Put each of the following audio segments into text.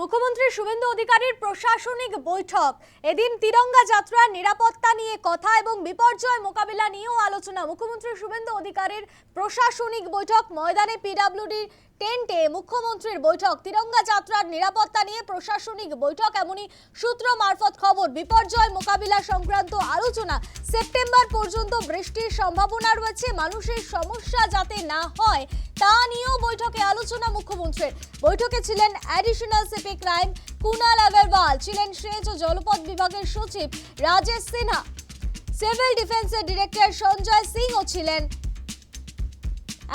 মুখ্যমন্ত্রী শুভেন্দু অধিকারীর প্রশাসনিক বৈঠক। এদিন তিরঙ্গা যাত্রার নিরাপত্তা নিয়ে কথা এবং বিপর্যয় মোকাবিলা নিয়েও আলোচনা। মুখ্যমন্ত্রী শুভেন্দু অধিকারীর প্রশাসনিক বৈঠক, ময়দানে পিডব্লিউডি টেন্টে মুখ্যমন্ত্রীর বৈঠক। তিরঙ্গা যাত্রার নিরাপত্তা নিয়ে প্রশাসনিক বৈঠক, এমনই সূত্র মারফত খবর। বিপর্যয় মোকাবিলা সংক্রান্ত আলোচনা। সেপ্টেম্বর পর্যন্ত বৃষ্টির সম্ভাবনা রয়েছে, মানুষের সমস্যা যাতে না হয় তা নিয়েও বৈঠকে আলোচনা মুখ্যমন্ত্রীর। বৈঠকে ছিলেন additional CP crime Kunal Agarwal, ছিলেন সেচ ও জলপথ বিভাগের সচিব রাজেশ সিনহা, সিভিল ডিফেন্সের ডিরেক্টর সঞ্জয় সিংও ছিলেন।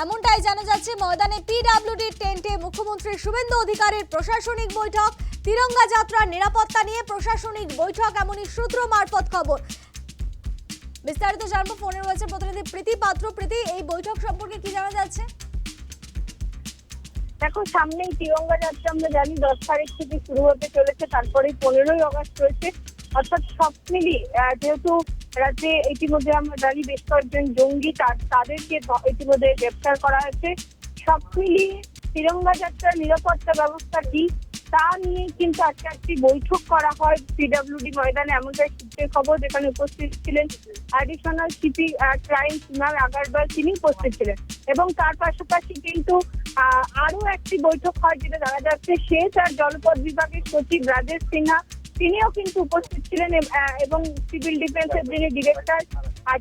এমনটাই জানা যাচ্ছে। ময়দানে পিডব্লিউডি টেন্টে মুখ্যমন্ত্রী শুভেন্দু অধিকারীর প্রশাসনিক বৈঠক। তিরঙ্গা যাত্রার নিরাপত্তা নিয়ে প্রশাসনিক বৈঠক, এমনই সূত্র মারফত খবর। বিস্তারিত জানবো, ফোনে রয়েছে প্রতিনিধি প্রীতি পাত্র। প্রীতি, এই বৈঠক সম্পর্কে কি জানা যাচ্ছে? দেখো, সামনেই তিরঙ্গা যাত্রা আমরা জানি 10 তারিখ থেকে শুরু হতে চলেছে, তারপরে 15ই আগস্ট রয়েছে। অর্থাৎ সব মিলিয়ে যেহেতু রাজ্যে ইতিমধ্যে আমরা জানি বেশ কয়েকজন জঙ্গি তাদেরকে ইতিমধ্যে গ্রেপ্তার করা হয়েছে। সব মিলিয়ে তিরঙ্গা যাত্রার নিরাপত্তা ব্যবস্থা কি তা নিয়ে কিন্তু আজকে একটি বৈঠক করা হয় পিডব্লিউডি ময়দানে, এমনটাই সূত্রের খবর। যেখানে উপস্থিত ছিলেন additional CP crime Kunal Agarwal, তিনি উপস্থিত ছিলেন। এবং তার পাশাপাশি কিন্তু আরো একটি বৈঠক হয়, যেটা জানা যাচ্ছে সেচ আর জলপথ বিভাগের সচিব রাজেশ সিনহা, তিনিও কিন্তু উপস্থিত ছিলেন। এবং সিভিল ডিফেন্সের যিনি ডিরেক্টর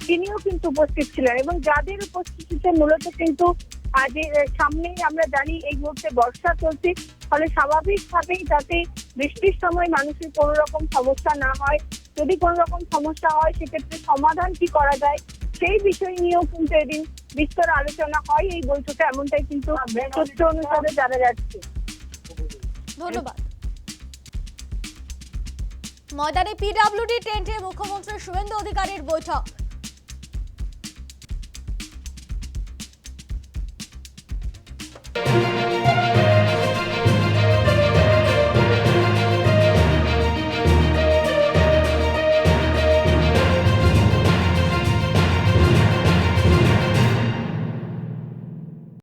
তিনিও কিন্তু উপস্থিত ছিলেন। এবং যাদের উপস্থিতিতে মূলত কিন্তু আজ সামনেই আমরা জানি এই মুহূর্তে বর্ষা চলছে, ফলে স্বাভাবিকভাবেই যাতে বৃষ্টির সময় মানুষের কোনো রকম সমস্যা না হয়, যদি কোনো রকম সমস্যা হয় সেক্ষেত্রে সমাধান কি করা যায় সেই বিষয় নিয়েও কিন্তু এদিন বিস্তর আলোচনা হয় এই বৈঠকে, এমনটাই কিন্তু তথ্য অনুসারে জানা যাচ্ছে। ধন্যবাদ। ময়দানে পিডব্লিউডি টেন্টে মুখ্যমন্ত্রী শুভেন্দু অধিকারীর বৈঠক।